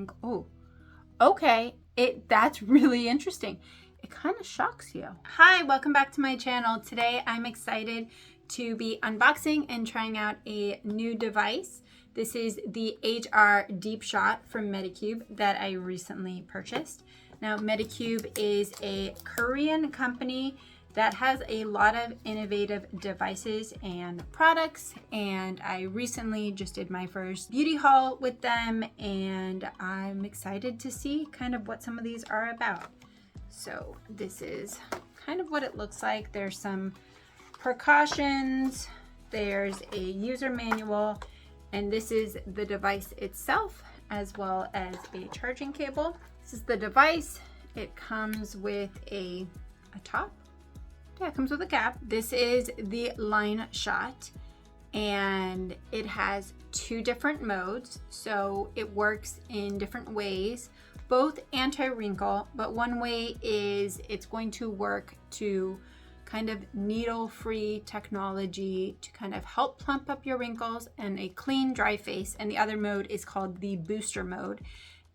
anti-wrinkle. Oh, okay. That's really interesting. It kind of shocks you. Hi, welcome back to my channel. Today I'm excited to be unboxing and trying out a new device. This is the HR Deep Shot from Medicube that I recently purchased. Now, Medicube is a Korean company that has a lot of innovative devices and products, and I recently just did my first beauty haul with them, and I'm excited to see kind of what some of these are about. So this is kind of what it looks like. There's some precautions, there's a user manual, and this is the device itself as well as a charging cable. This is the device. It comes with a top. Yeah, it comes with a cap. This is the Line Shot, and it has two different modes, so it works in different ways, both anti-wrinkle, but one way is it's going to work to kind of needle-free technology to kind of help plump up your wrinkles and a clean, dry face, and the other mode is called the booster mode.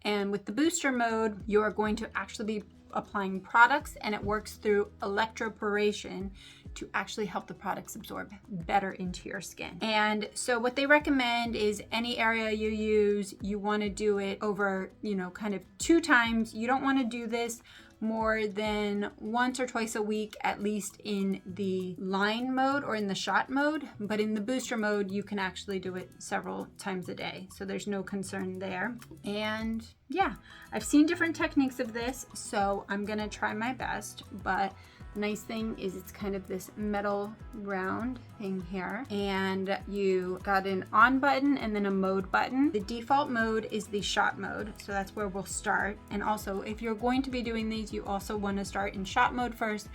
And with the booster mode, you're going to actually be applying products, and it works through electroporation to actually help the products absorb better into your skin. And so what they recommend is any area you use, you want to do it over, kind of 2 times. You don't want to do this more than once or twice a week, at least in the line mode or in the shot mode. But in the booster mode, you can actually do it several times a day. So there's no concern there. And yeah, I've seen different techniques of this, so I'm gonna try my best. But the nice thing is it's kind of this metal round thing here, and you got an on button and then a mode button. The default mode is the shot mode, so that's where we'll start. And also, if you're going to be doing these, you also want to start in shot mode first,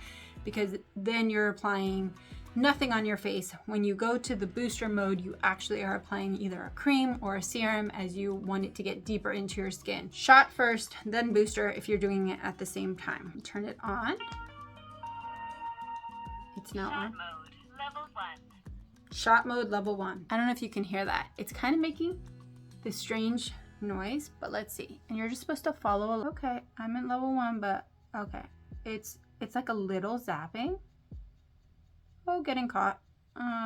because then you're applying nothing on your face. When you go to the booster mode, you actually are applying either a cream or a serum, as you want it to get deeper into your skin. Shot first, then booster if you're doing it at the same time. Turn it on. It's now on. Mode, level 1. Shot mode level 1. I don't know if you can hear that. It's kind of making this strange noise, but let's see. And you're just supposed to follow. Okay, I'm in level 1, but okay. It's like a little zapping. Oh, getting caught.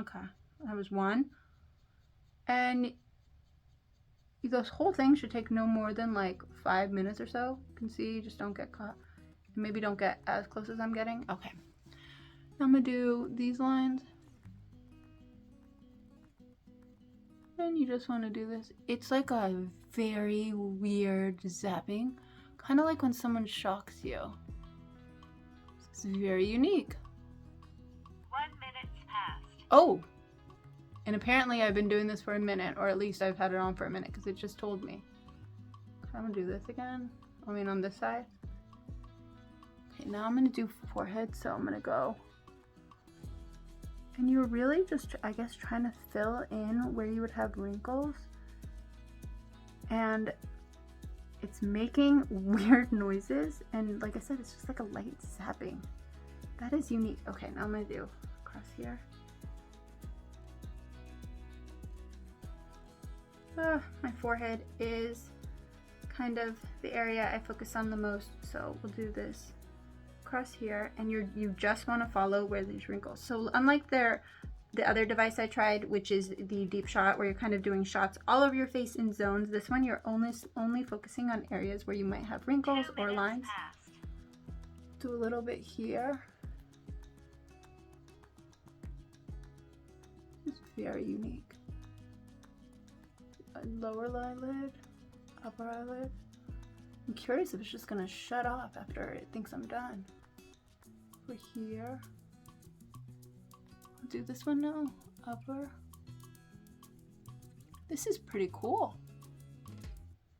Okay, that was 1. And this whole thing should take no more than like 5 minutes or so. You can see, just don't get caught. Maybe don't get as close as I'm getting. Okay. I'm gonna do these lines, and you just want to do this. It's like a very weird zapping, kind of like when someone shocks you. It's very unique. 1 minute's passed. Oh, and apparently I've been doing this for a minute, or at least I've had it on for a minute, because it just told me. I'm gonna do this again. I mean, on this side. Okay, now I'm gonna do forehead, so I'm gonna go. And you're really just, I guess, trying to fill in where you would have wrinkles. And it's making weird noises. And like I said, it's just like a light zapping. That is unique. Okay, now I'm gonna do across here. My forehead is kind of the area I focus on the most. So we'll do this across here, and you just want to follow where these wrinkles. So unlike the other device I tried, which is the Deep Shot, where you're kind of doing shots all over your face in zones, this one you're only focusing on areas where you might have wrinkles or lines. Passed. Do a little bit here. It's very unique. A lower eyelid, upper eyelid. I'm curious if it's just gonna shut off after it thinks I'm done. Over here. I'll do this one now. Upper. This is pretty cool.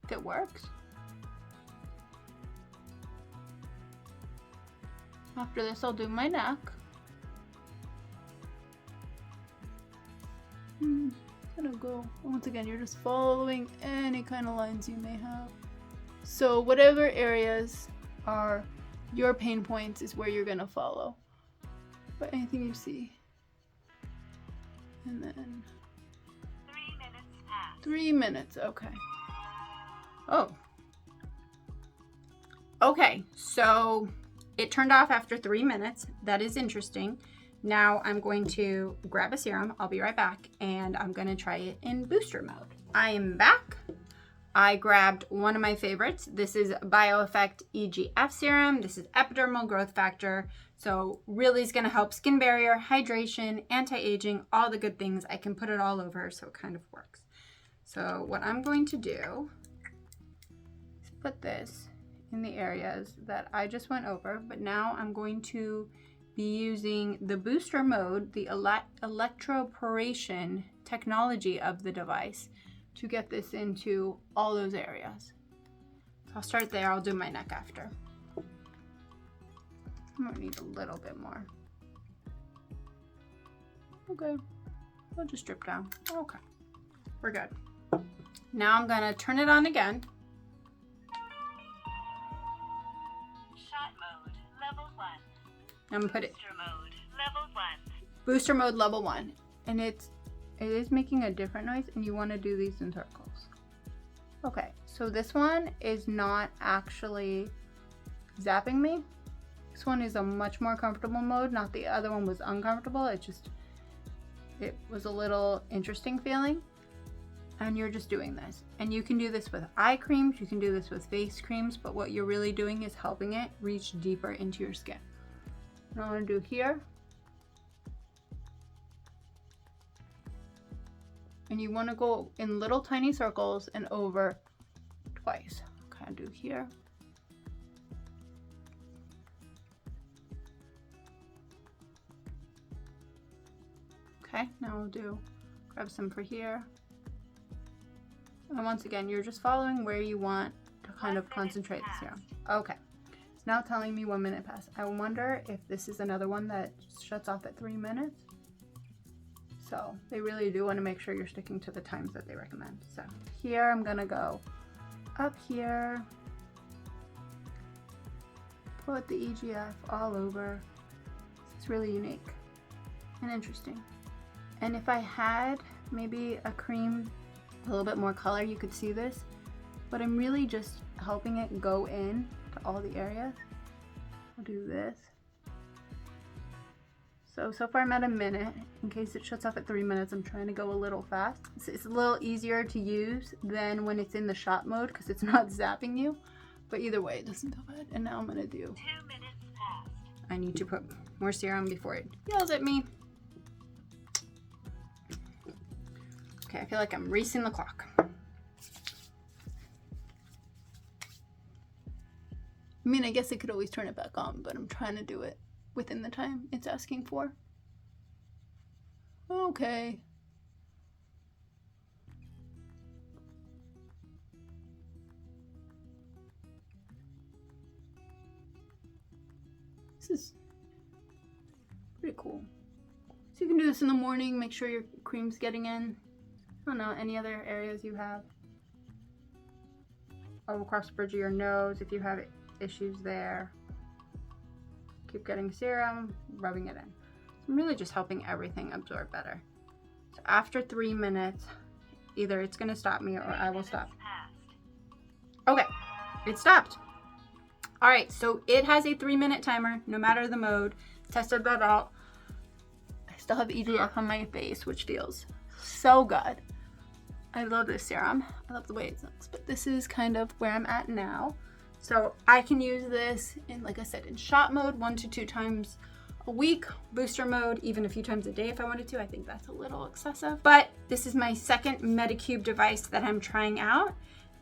If it works. After this, I'll do my neck. Gonna go. Once again, you're just following any kind of lines you may have. So whatever areas are your pain points is where you're gonna follow. But anything you see. And then 3 minutes passed. 3 minutes, okay. Oh, Okay, so it turned off after 3 minutes. That is interesting. Now I'm going to grab a serum. I'll be right back, and I'm going to try it in booster mode. I am back. I grabbed one of my favorites. This is BioEffect EGF serum. This is epidermal growth factor. So really is going to help skin barrier, hydration, anti-aging, all the good things. I can put it all over, so it kind of works. So what I'm going to do is put this in the areas that I just went over, but now I'm going to be using the booster mode, the electroporation technology of the device to get this into all those areas. So I'll start there. I'll do my neck after. I might need a little bit more. Okay, I'll just drip down. Okay, we're good. Now I'm gonna turn it on again. Shot mode, level 1. I'm gonna put it Booster mode, level 1. booster mode level 1, and it is making a different noise, and you want to do these in circles. Okay, so this one is not actually zapping me. This one is a much more comfortable mode. Not the other one was uncomfortable. It was a little interesting feeling. And you're just doing this. And you can do this with eye creams, you can do this with face creams, but what you're really doing is helping it reach deeper into your skin. What I'm gonna do here. And you wanna go in little tiny circles and over twice. Kind of do here. Okay, now we'll grab some for here. And once again, you're just following where you want to kind of concentrate the serum. Okay, it's now telling me 1 minute passed. I wonder if this is another one that shuts off at 3 minutes. So they really do want to make sure you're sticking to the times that they recommend. So here I'm gonna go up here, put the EGF all over. It's really unique and interesting. And if I had maybe a cream, a little bit more color, you could see this, but I'm really just helping it go in to all the areas. I'll do this. So far I'm at a minute. In case it shuts off at 3 minutes, I'm trying to go a little fast. It's a little easier to use than when it's in the shot mode because it's not zapping you, but either way, it doesn't feel bad. And now I'm gonna do, 2 minutes passed. I need to put more serum before it yells at me. Okay, I feel like I'm racing the clock. I mean, I guess I could always turn it back on, but I'm trying to do it within the time it's asking for. Okay. This is pretty cool. So you can do this in the morning, make sure your cream's getting in. I don't know, any other areas you have. Oh, across the bridge of your nose if you have issues there. Keep getting serum, rubbing it in. I'm really just helping everything absorb better. So after 3 minutes, either it's gonna stop me or I will stop. Okay, it stopped. All right, so it has a 3-minute timer, no matter the mode. Tested that out. I still have EGF on my face, which feels so good. I love this serum. I love the way it looks, but this is kind of where I'm at now. So I can use this in, like I said, in shot mode 1 to 2 times a week, booster mode even a few times a day if I wanted to. I think that's a little excessive, but this is my second Medicube device that I'm trying out,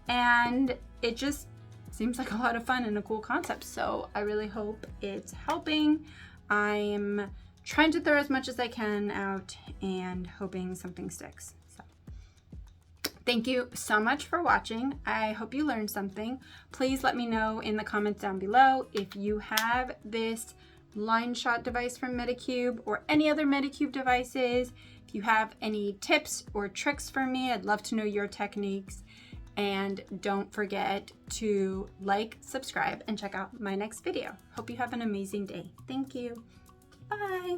and it just seems like a lot of fun and a cool concept. So I really hope it's helping. I'm trying to throw as much as I can out and hoping something sticks. Thank you so much for watching. I hope you learned something. Please let me know in the comments down below if you have this Line Shot device from Medicube or any other Medicube devices. If you have any tips or tricks for me, I'd love to know your techniques. And don't forget to like, subscribe, and check out my next video. Hope you have an amazing day. Thank you. Bye.